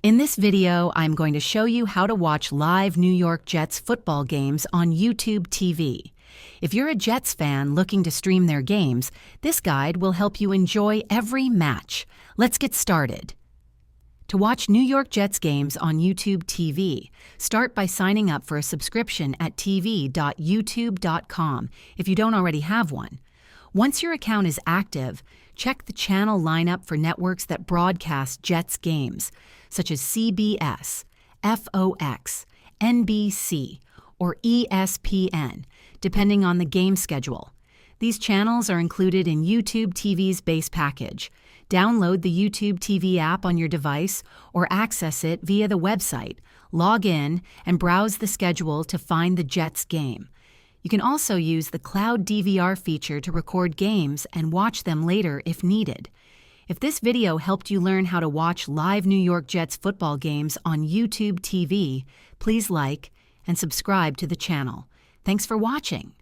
In this video, I'm going to show you how to watch live New York Jets football games on YouTube TV. If you're a Jets fan looking to stream their games, this guide will help you enjoy every match. Let's get started. To watch New York Jets games on YouTube TV, start by signing up for a subscription at tv.youtube.com if you don't already have one. Once your account is active, check the channel lineup for networks that broadcast Jets games, such as CBS, FOX, NBC, or ESPN, depending on the game schedule. These channels are included in YouTube TV's base package. Download the YouTube TV app on your device or access it via the website. Log in and browse the schedule to find the Jets game. You can also use the Cloud DVR feature to record games and watch them later if needed. If this video helped you learn how to watch live New York Jets football games on YouTube TV, please like and subscribe to the channel. Thanks for watching.